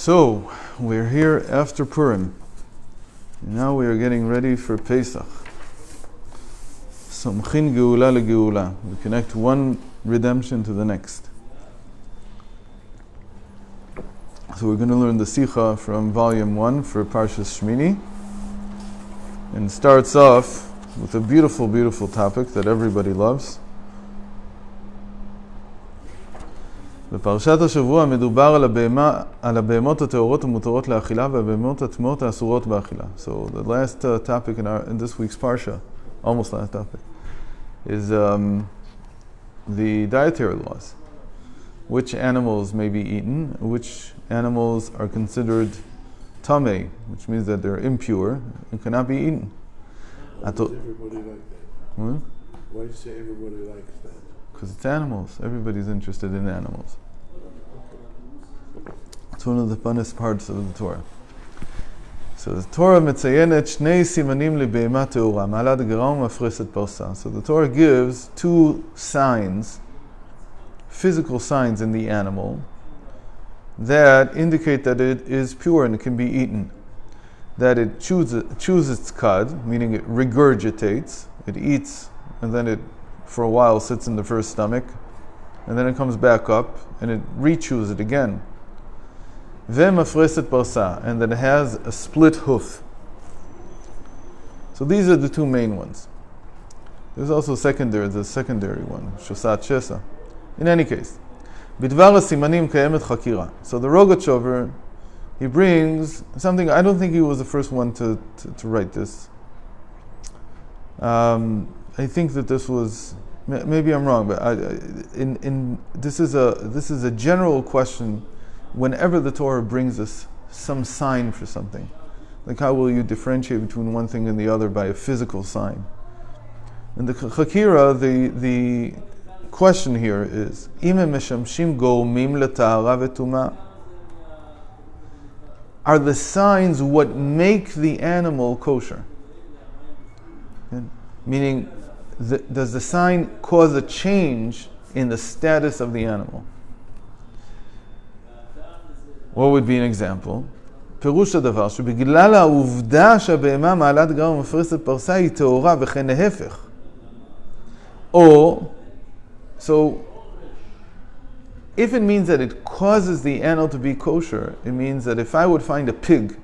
So, we're here after Purim. Now we are getting ready for Pesach. Somchin geula legeula. We connect one redemption to the next. So we're going to learn the Sichot from volume 1 for parashat Shemini. And it starts off with a beautiful, beautiful topic that everybody loves. בפרשת השבוע מדובר על הבהמות הטהורות המותרות לאכילה והבהמות הטמאות האסורות באכילה. So the last topic in this week's parsha, almost last topic, is the dietary laws. Which animals may be eaten, which animals are considered tamei, which means that they're impure and cannot be eaten. Why does everybody like that? Hmm? Why do you say everybody likes that? Because it's animals. Everybody's interested in animals. It's one of the funnest parts of the Torah. So the Torah metzayenet shnei simanim lebehema teora, ma'alad geram mafreset parsa. So the Torah gives two signs, physical signs in the animal, that indicate that it is pure and it can be eaten. That it chews its cud, meaning it regurgitates, it eats, and then it for a while sits in the first stomach, and then it comes back up and it re-chews it again. Ve'mafreset parsa, and that it has a split hoof. So these are the two main ones. There's also the secondary one, shosat shesa. In any case, bidvar simanim kayemet chakira. So the Rogatchover, he brings something. I don't think he was the first one to write this. I think that this was, maybe I'm wrong, but this is a general question. Whenever the Torah brings us some sign for something, like how will you differentiate between one thing and the other by a physical sign? In the Chakira, the question here is, are the signs what make the animal kosher? Meaning, does the sign cause a change in the status of the animal? What would be an example? פירוש הדבר שבגלל העובדה שהבהמה מעלת גרם ומפרסת פרסה היא טהורה וכן להפך. Or, so, if it means that it causes the animal to be kosher, it means that if I would find a pig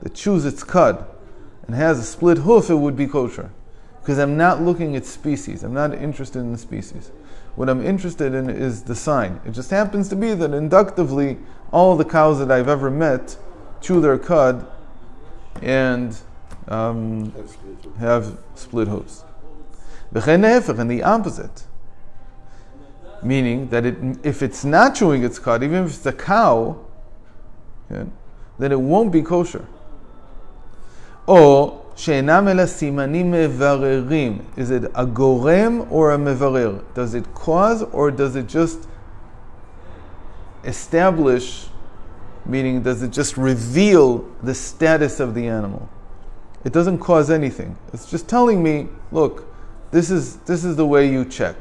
that chews its cud and has a split hoof, it would be kosher. Because I'm not looking at species. I'm not interested in the species. What I'm interested in is the sign. It just happens to be that inductively, all the cows that I've ever met chew their cud and have split hooves. And the opposite. Meaning that if it's not chewing its cud, even if it's a cow, okay, then it won't be kosher. Or, שאינם אלא סימנים מבררים. Is it a gorem or a mevarer? Does it cause or does it just establish, meaning does it just reveal the status of the animal? It doesn't cause anything. It's just telling me, look, this is the way you check.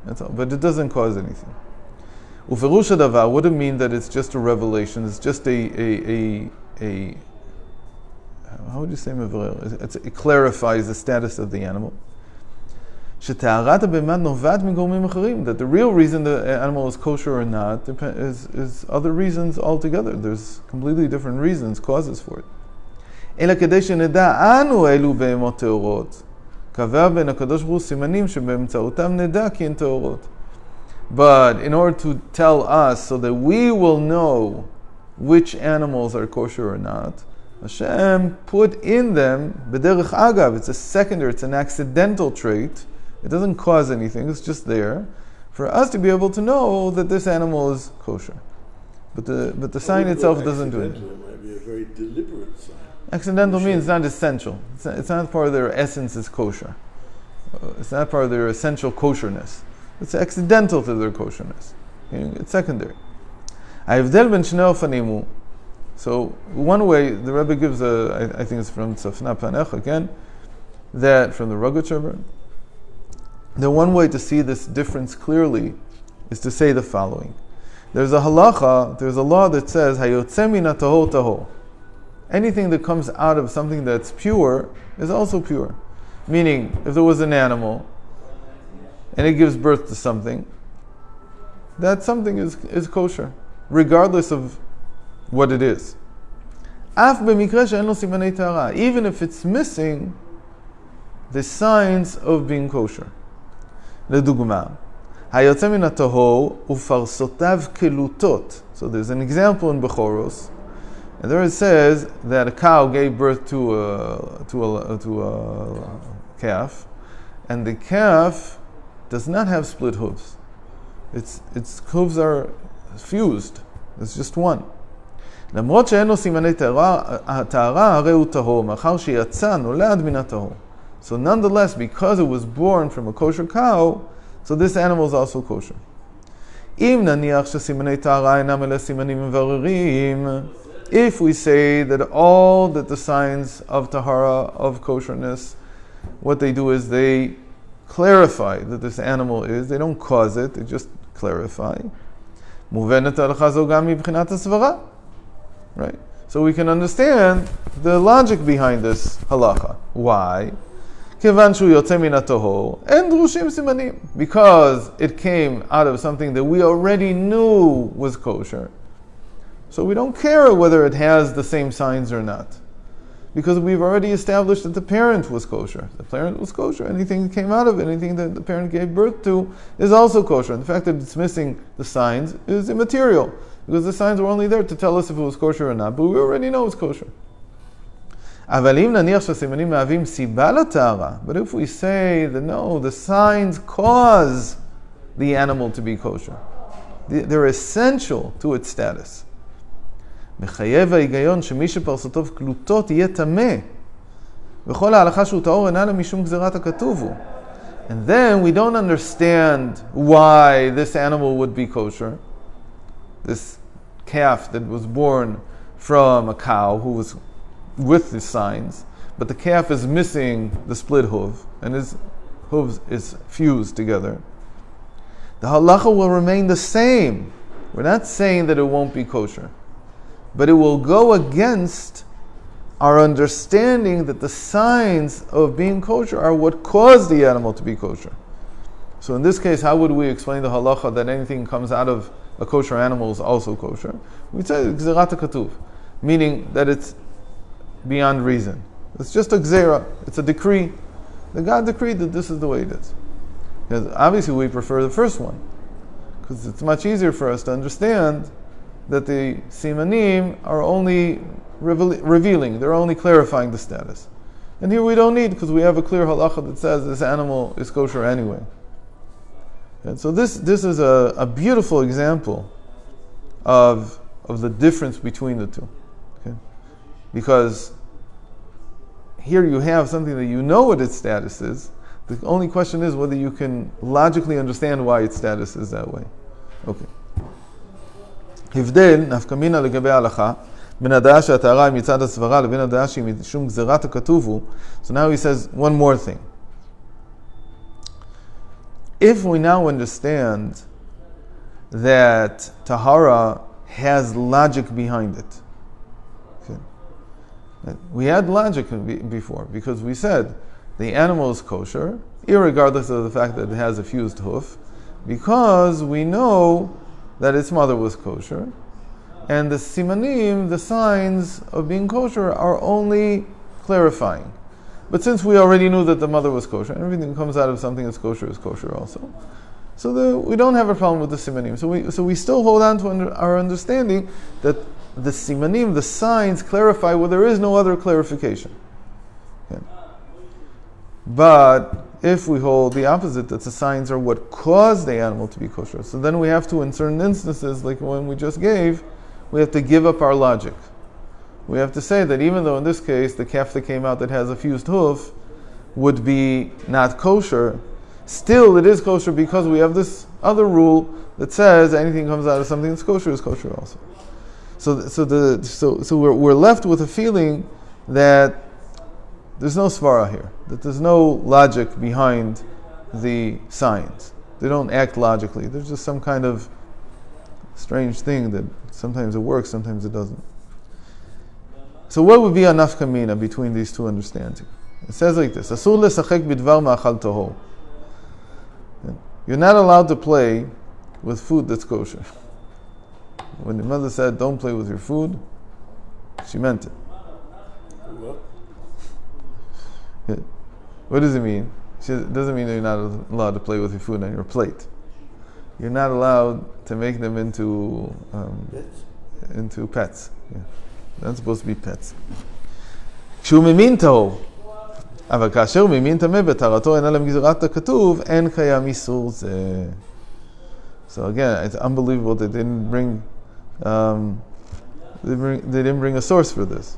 That's all. But it doesn't cause anything. ופירוש הדבר wouldn't mean that it's just a revelation. It's just a how would you say mevarer? It clarifies the status of the animal. שטהרת הבהמה נובעת מגורמים אחרים. That the real reason the animal is kosher or not is other reasons altogether. There's completely different reasons, causes for it. אלא כדי שנדע אנו אילו בהמות טהורות. קבע בין הקדוש ברוך הוא סימנים שבאמצעותם נדע כי הן טהורות. But in order to tell us so that we will know which animals are kosher or not, Hashem put in them b'derech agav. It's a secondary, it's an accidental trait. It doesn't cause anything, it's just there for us to be able to know that this animal is kosher. But the sign itself doesn't do it. It might be a very deliberate sign. Accidental means it's not essential. It's not part of their essence is kosher. It's not part of their essential kosherness. It's accidental to their kosherness. It's secondary. ההבדל בין שני אופנים הוא. So one way the Rebbe gives I think it's from Tzafna Panech again, that from the Lubavitcher Rebbe. The one way to see this difference clearly is to say the following: There's a halacha, there's a law that says, hayotze min hataho taho. Anything that comes out of something that's pure is also pure. Meaning, if there was an animal and it gives birth to something, that something is kosher, regardless of what it is. Even if it's missing the signs of being kosher. לדוגמה, היוצא מן הטהור ופרסותיו כלוטות. So there's an example in Bechoros, and there it says that a cow gave birth to a calf, and the calf does not have split hooves. Its hooves are fused. It's just one. למרות שאין לו סימני טהרה, הרי הוא טהור, מאחר שיצא, נולד מן הטהור. So nonetheless, because it was born from a kosher cow, so this animal is also kosher. אם נניח שסימני טהרה אינם אלה סימנים מבררים, if we say that all that the signs of tahara, of kosherness, what they do is they clarify that this animal is, they don't cause it, they just clarify. מובנת ההלכה זו גם מבחינת הסברה. Right? So we can understand the logic behind this halacha. Why? כיוון שהוא יוצא מן הטהור, אין דרושים סימנים. Because it came out of something that we already knew was kosher. So we don't care whether it has the same signs or not. Because we've already established that the parent was kosher. The parent was kosher. Anything that came out of it, anything that the parent gave birth to, is also kosher. And the fact that it's missing the signs is immaterial. Because the signs were only there to tell us if it was kosher or not. But we already know it's kosher. But if we say that no, the signs cause the animal to be kosher, they're essential to its status. מחייב ההיגיון שמי שפרסותיו קלוטות יהיה טמא. וכל ההלכה שהוא טהור אינה לה משום גזירת הכתוב הוא. And then we don't understand why this animal would be kosher. This calf that was born from a cow who was with the signs, but the calf is missing the split hoof, and his hooves is fused together. The halacha will remain the same. We're not saying that it won't be kosher, but it will go against our understanding that the signs of being kosher are what caused the animal to be kosher. So in this case, how would we explain the halacha that anything comes out of a kosher animal is also kosher? We'd say gzerat hakatuv, meaning that it's beyond reason. It's just a gzera, it's a decree. The God decreed that this is the way it is. Because obviously we prefer the first one, because it's much easier for us to understand that the simanim are only revealing, they're only clarifying the status. And here we don't need, because we have a clear halacha that says this animal is kosher anyway. And so this is a beautiful example of the difference between the two. Okay? Because here you have something that you know what its status is. The only question is whether you can logically understand why its status is that way. Okay. הבדל נפקא מינה לגבי ההלכה בין הדעה שהטהרה היא מצד הסברה לבין הדעה שהיא משום גזירת הכתוב הוא. So now he says one more thing. If we now understand that tahara has logic behind it, okay. We had logic before because we said the animal is kosher, irregardless of the fact that it has a fused hoof, because we know that its mother was kosher, and the simanim, the signs of being kosher, are only clarifying. But since we already knew that the mother was kosher, and everything that comes out of something that's kosher is kosher also, so we don't have a problem with the simanim. So we still hold on to our understanding that the simanim, the signs, clarify where there is no other clarification. Okay. But if we hold the opposite, that the signs are what caused the animal to be kosher, so then we have to, in certain instances, like one we just gave, we have to give up our logic. We have to say that even though in this case the calf that came out that has a fused hoof would be not kosher, still it is kosher because we have this other rule that says anything comes out of something that's kosher is kosher also. So we're left with a feeling that there's no svara here, that there's no logic behind the signs. They don't act logically. There's just some kind of strange thing that sometimes it works, sometimes it doesn't. So what would be a nafka mina between these two understandings? It says like this: Asur lesachek bidvar ma'achal tahor. You're not allowed to play with food that's kosher. When the mother said, "Don't play with your food," she meant it. What? What does it mean? It doesn't mean that you're not allowed to play with your food on your plate. You're not allowed to make them into pets. Yeah. They're not supposed to be pets. כשהוא ממין טהור, אבל כאשר הוא ממין טמא בטהרתו אינה למגזרת הכתוב, אין קיים איסור זה. So again, it's unbelievable that they didn't bring a source for this.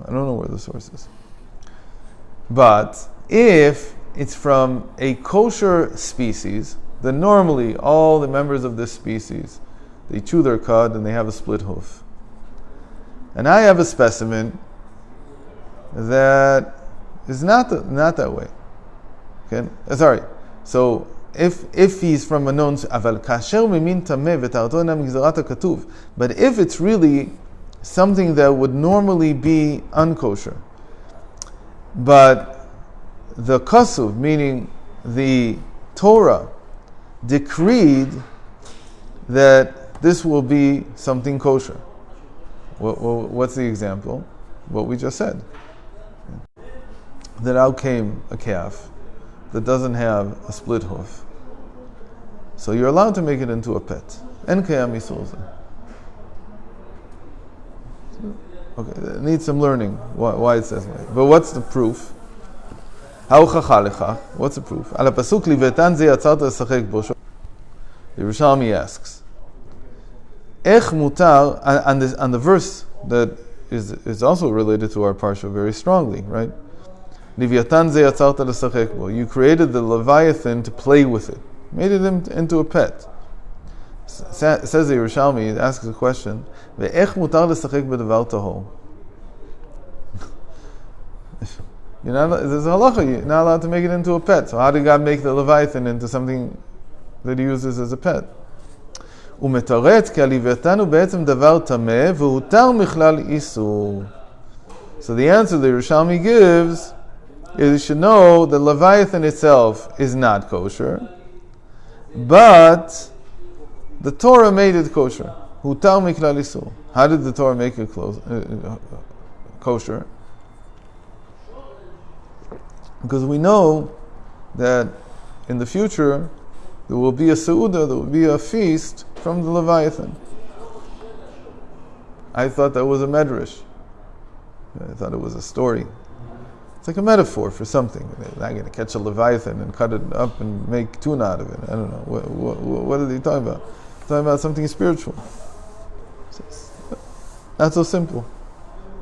I don't know where the source is. But if it's from a kosher species, then normally all the members of this species, they chew their cud and they have a split hoof. And I have a specimen that is not that way. Okay? Sorry. So if he's from a known, but if it's really something that would normally be unkosher, but the kasuv, meaning the Torah, decreed that this will be something kosher. What's the example? What we just said. That out came a calf that doesn't have a split hoof. So you're allowed to make it into a pet. En kayam isulza. Okay, it needs some learning why it says that. But what's the proof? What's the proof? The Yerushalmi asks, and the verse that is also related to our parsha very strongly, right? You created the Leviathan to play with it, made it into a pet. Says the Yerushalmi, it asks a question, there's a halacha, you're not allowed to make it into a pet. So how did God make the Leviathan into something that he uses as a pet? So the answer the Yerushalmi gives is you should know that Leviathan itself is not kosher, but the Torah made it kosher. How did the Torah make it kosher? Because we know that in the future there will be a seudah, there will be a feast from the Leviathan. I thought that was a medrash. I thought it was a story. It's like a metaphor for something. They're not going to catch a Leviathan and cut it up and make tuna out of it. I don't know. What are they talking about? They're talking about something spiritual. It's not so simple.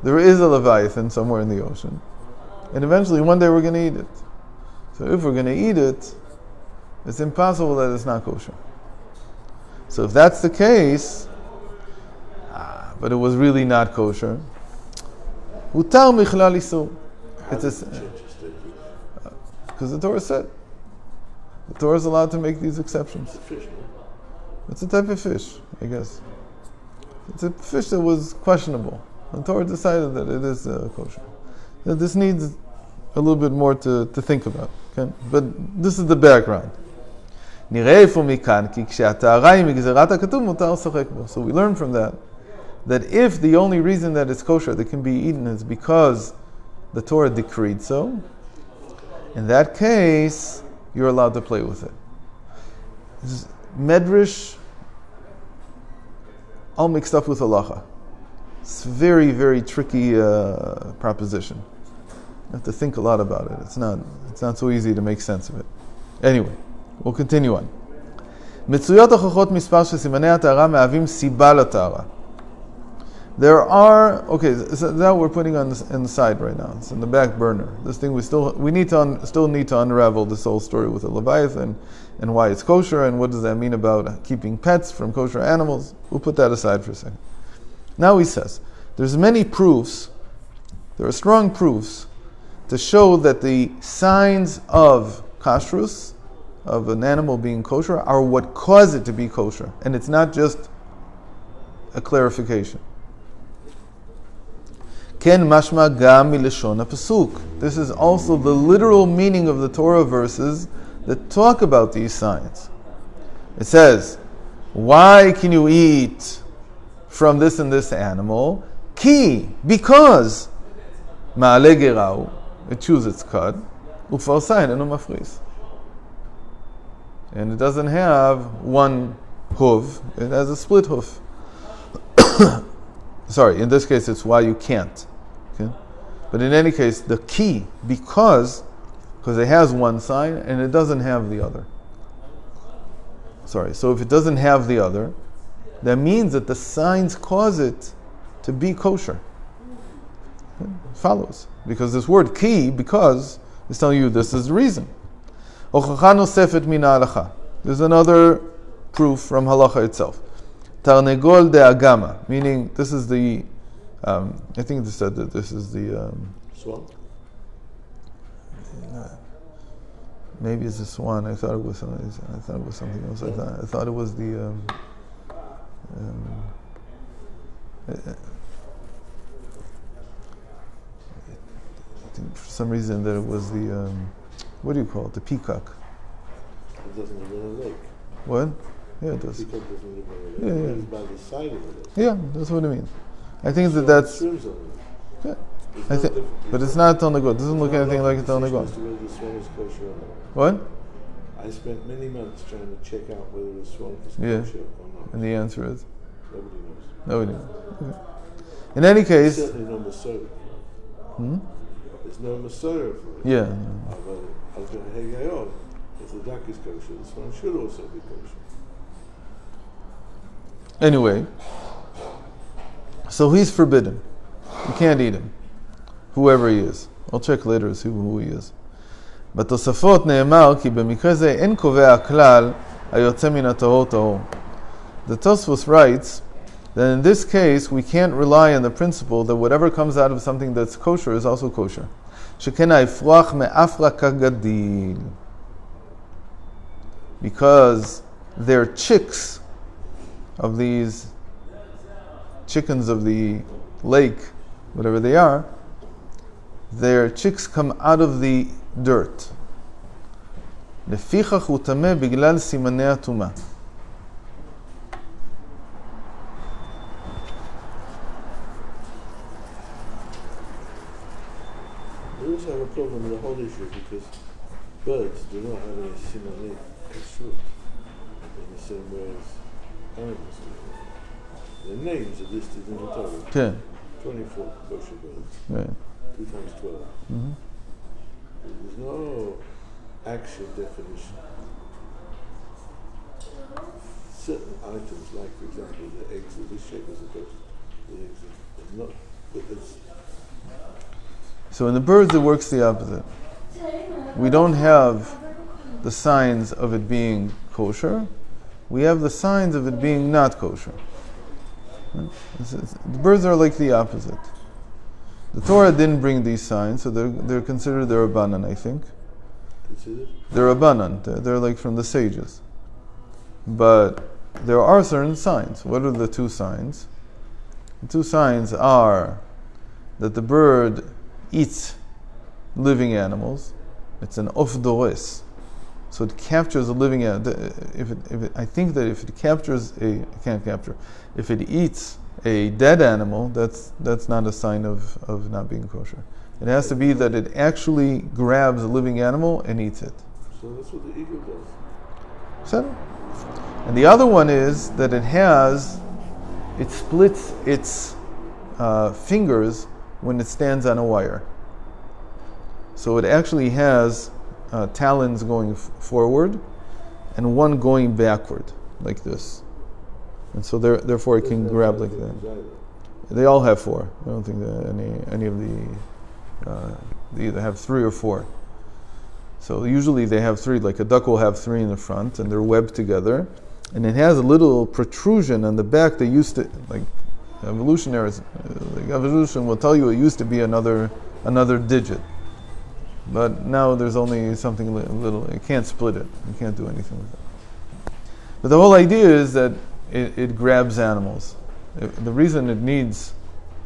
There is a Leviathan somewhere in the ocean. And eventually, one day we're going to eat it. So if we're going to eat it, it's impossible that it's not kosher. So if that's the case, but it was really not kosher, utar michlal isur. Because the Torah said. The Torah is allowed to make these exceptions. It's a type of fish, I guess. It's a fish that was questionable. The Torah decided that it is kosher. That this needs a little bit more to think about. Okay? But this is the background. So we learn from that if the only reason that it's kosher that can be eaten is because the Torah decreed so, in that case, you're allowed to play with it. This is medrash all mixed up with halacha. It's a very, very tricky proposition. You have to think a lot about it. It's not so easy to make sense of it. Anyway, we'll continue on. מצויות הוכחות מספר שסימני הטהרה מהווים סיבה לטהרה. There are, okay, so that we're putting on the side right now. It's in the back burner. This thing we still need to unravel this whole story with the Leviathan and why it's kosher and what does that mean about keeping pets from kosher animals. We'll put that aside for a second. Now he says, there's many proofs, there are strong proofs to show that the signs of kashrus of an animal being kosher are what cause it to be kosher. And it's not just a clarification. Ken mashma gam mileshon pasuk. This is also the literal meaning of the Torah verses that talk about these signs. It says, why can you eat from this and this animal? Ki, because ma'ale gerau, it chews its cud, ufarsain eno mafris. And it doesn't have one hoof, it has a split hoof. Sorry, in this case it's why you can't. Okay? But in any case, the key, because it has one sign and it doesn't have the other. Sorry, so if it doesn't have the other, that means that the signs cause it to be kosher. Okay? It follows. Because this word ki, because, is telling you this is the reason. There's another proof from halacha itself. Tarnegol de agama, meaning this is the, I think they said that this is the... Swan? Maybe it's a swan. I thought it was something else. I thought it was the... I think for some reason that it was the... what do you call it? The peacock. It doesn't live in a lake. What? Yeah, it does. Peacock doesn't live in a lake. Yeah. It's by the side of the lake. Yeah, that's what I mean. I think So that's... it swims on it. Yeah. It's I no think, different. but it's not on the go. It doesn't look anything like it's on the go. As to whether the swan is kosher or not. What? I spent many months trying to check out whether the swan is Yeah. kosher or not. And the answer is Nobody knows. nobody knows. Okay. In any There's case, certainly no Masorah. There's no Masorah for it. yeah. If the duck is kosher, the swan should also be kosher. Anyway, so he's forbidden. You can't eat him, whoever he is. I'll check later to see who he is. בתוספות נאמר כי במקרה זה אין קובע הכלל היוצא מן הטהור טהור. The Tosfos writes that in this case we can't rely on the principle that whatever comes out of something that's kosher is also kosher. שכן האפרוח מאפרה כגדיל. Because they're chicks of these chickens of the lake, whatever they are, their chicks come out of the dirt. לפיכך הוא טמא בגלל סימני הטומאה. We also have a problem with the whole issue because birds do not have any simanei kashrut in the same way as animals do. Their names are listed in the Torah. כן. 24 kosher birds. Right. 2 times 12. There's no actual definition. Certain items, like for example the eggs of this shape as opposed to the eggs of not, but it's So in the birds it works the opposite. We don't have the signs of it being kosher. We have the signs of it being not kosher. Right? The birds are like the opposite. The Torah didn't bring these signs, so they're considered the Rabbanan, I think. considered. They're Rabbanan. They're like from the sages. But there are certain signs. What are the two signs? The two signs are that the bird eats living animals. It's an ofdores. So it captures a living animal. I think that if it captures it can't capture. If it eats a dead animal, that's not a sign of not being kosher. It has to be that it actually grabs a living animal and eats it. So that's what the eagle does. So, and the other one is that it splits its fingers when it stands on a wire. So it actually has talons going forward and one going backward, like this. And so therefore it can grab like that. They all have four. I don't think that any of they either have three or four. So usually they have three, like a duck will have three in the front and they're webbed together. And it has a little protrusion on the back. They used to, like evolution will tell you it used to be another digit. But now there's only something little. You can't split it. You can't do anything with it. But the whole idea is that it grabs animals. The reason it needs,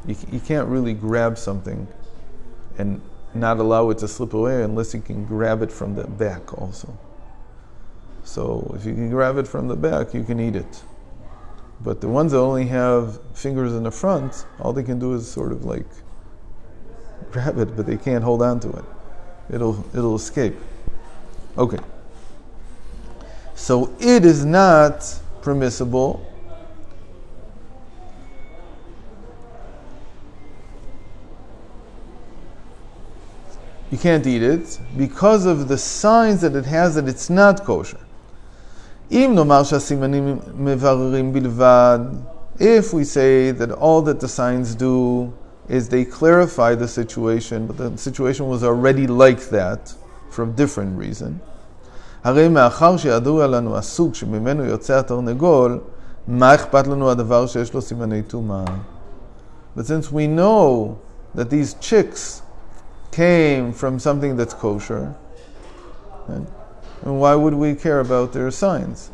you can't really grab something and not allow it to slip away unless you can grab it from the back also. So if you can grab it from the back, you can eat it. But the ones that only have fingers in the front, all they can do is sort of like grab it, but they can't hold on to it. It'll escape. Okay. So it is not permissible you can't eat it because of the signs that it has that it's not kosher. If we say that all that the signs do is they clarify the situation, but the situation was already like that for a different reason, הרי מאחר שידוע לנו הסוג שממנו יוצא התרנגול, מה אכפת לנו הדבר שיש לו סימני טומאה? But since we know that these chicks came from something that's kosher, right? And why would we care about their signs?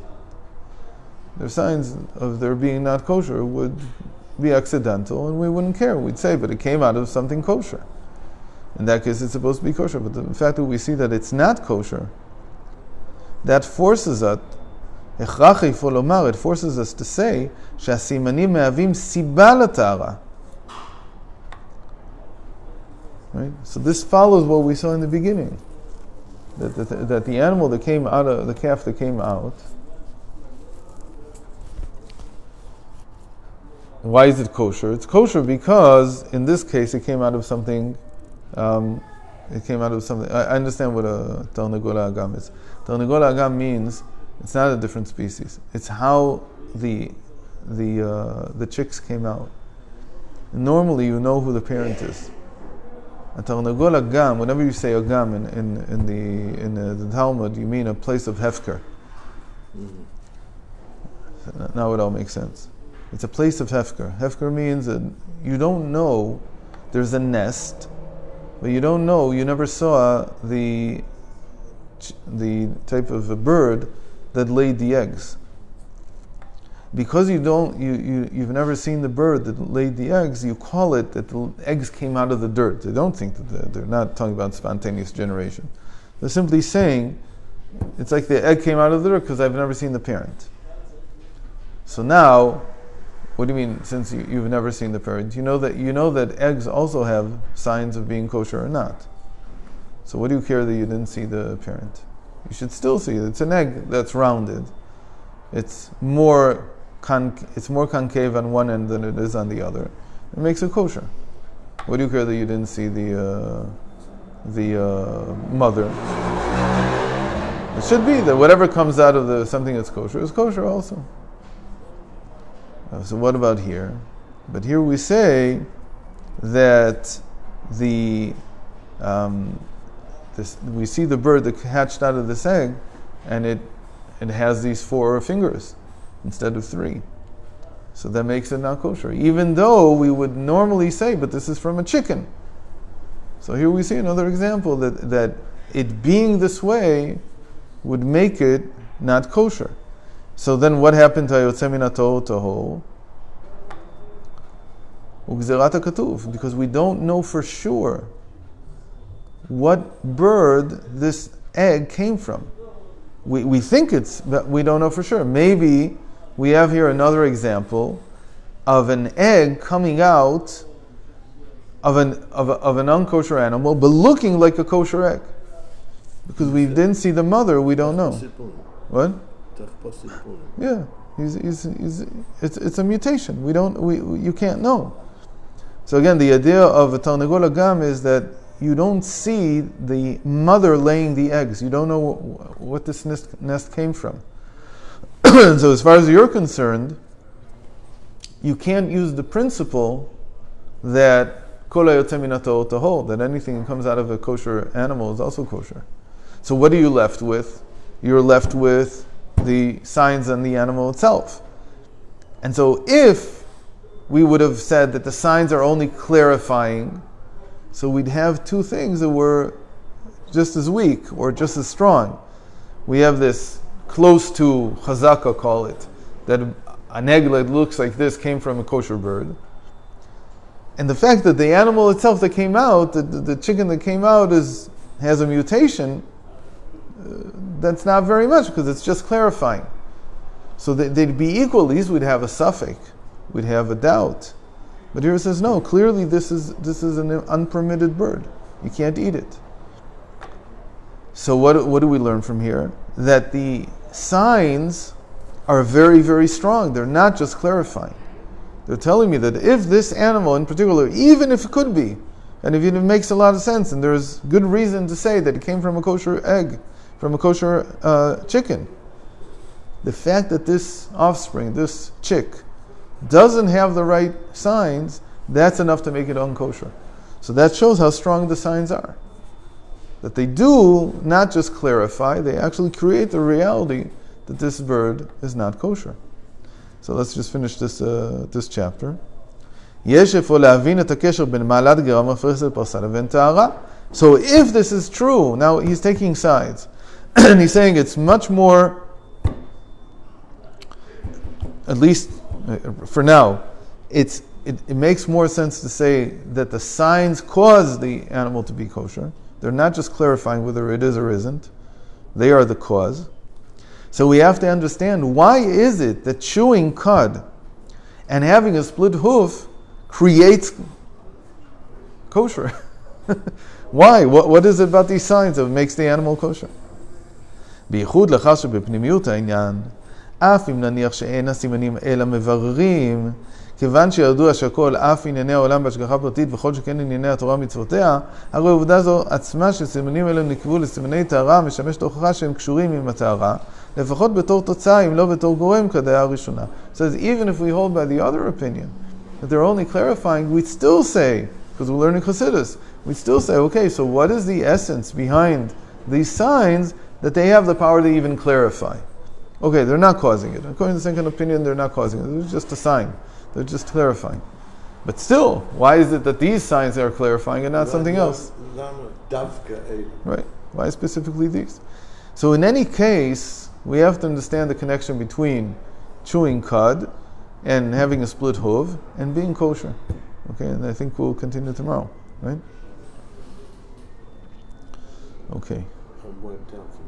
Their signs of their being not kosher would be accidental, and we wouldn't care. We'd say, but it came out of something kosher. In that case, it's supposed to be kosher. But the fact that we see that it's not kosher, that forces us, it forces us to say, שהסימנים מהווים סיבה לטהרה. Right? So this follows what we saw in the beginning. That the animal that came out of, the calf that came out, why is it kosher? It's kosher because, in this case, it came out of something, I understand what a Tarnagol Agam is. Tarnagol Agam means, it's not a different species. It's how the chicks came out. Normally, you know who the parent is. A Tarnagol Agam, whenever you say Agam in the Talmud, you mean a place of hefker. Now it all makes sense. It's a place of hefker. Hefker means that you don't know, there's a nest, but you don't know, you never saw the type of a bird that laid the eggs. Because you've never seen the bird that laid the eggs, you call it that the eggs came out of the dirt. They don't think that they're not talking about spontaneous generation. They're simply saying, it's like the egg came out of the dirt because I've never seen the parent. So now, what do you mean, since you've never seen the parent? You know that eggs also have signs of being kosher or not. So what do you care that you didn't see the parent? You should still see it. It's an egg that's rounded. It's more concave on one end than it is on the other. It makes it kosher. What do you care that you didn't see the mother? It should be that whatever comes out of something that's kosher is kosher also. So what about here? But here we say that we see the bird that hatched out of this egg, and it has these 4 fingers instead of 3. So that makes it not kosher. Even though we would normally say, but this is from a chicken. So here we see another example that it being this way would make it not kosher. So then what happened to Hayotze min hatohu tohu? Ugzerat hakatuv, because we don't know for sure what bird this egg came from. We think but we don't know for sure. Maybe we have here another example of an egg coming out of an unkosher animal, but looking like a kosher egg. Because we didn't see the mother, we don't know. What? Yeah, it's a mutation. You can't know. So again, the idea of a Tarnagol Agam is that you don't see the mother laying the eggs. You don't know what this nest came from. So as far as you're concerned, you can't use the principle that kol hayotze min hatohu tohu, that anything that comes out of a kosher animal is also kosher. So what are you left with? You're left with the signs on the animal itself. And so if we would have said that the signs are only clarifying, so we'd have 2 things that were just as weak or just as strong. We have this close to chazaka, call it, that an egg that looks like this came from a kosher bird. And the fact that the animal itself that came out, the chicken that came out has a mutation, that's not very much, because it's just clarifying. So they'd be equal. At least we'd have a suffix, we'd have a doubt. But here it says no. Clearly, this is an unpermitted bird. You can't eat it. So what do we learn from here? That the signs are very, very strong. They're not just clarifying. They're telling me that if this animal in particular, even if it could be, and if it makes a lot of sense, and there's good reason to say that it came from a kosher egg, from a kosher chicken, the fact that this offspring, this chick, doesn't have the right signs, that's enough to make it unkosher. So that shows how strong the signs are. That they do not just clarify, they actually create the reality that this bird is not kosher. So let's just finish this chapter. So if this is true, now he's taking sides, and he's saying it's much more, at least for now, it makes more sense to say that the signs cause the animal to be kosher. They're not just clarifying whether it is or isn't. They are the cause. So we have to understand, why is it that chewing cud and having a split hoof creates kosher? Why? What is it about these signs that makes the animal kosher? בייחוד לאחר שבפנימיות העניין, אף אם נניח שאין הסימנים אלא מבררים, כיוון שידוע שהכל אף ענייני העולם בהשגחה פרטית וכל שכן ענייני התורה ומצוותיה, הרי העובדה זו עצמה שסימנים אלו נקבעו לסימני טהרה משמש להוכחה שהם קשורים עם הטהרה, לפחות בתור תוצאה, אם לא בתור גורם כדעה הראשונה. It says, even if we hold by the other opinion, that they're only clarifying, we'd still say, because we're learning Chassidus, we'd still say, okay, so what is the essence behind these signs that they have the power to even clarify? Okay, they're not causing it. According to the second opinion, they're not causing it. It's just a sign. They're just clarifying. But still, why is it that these signs are clarifying and not something else? Right. Why specifically these? So in any case, we have to understand the connection between chewing cud and having a split hoof and being kosher. Okay, and I think we'll continue tomorrow, right? Okay. I went down for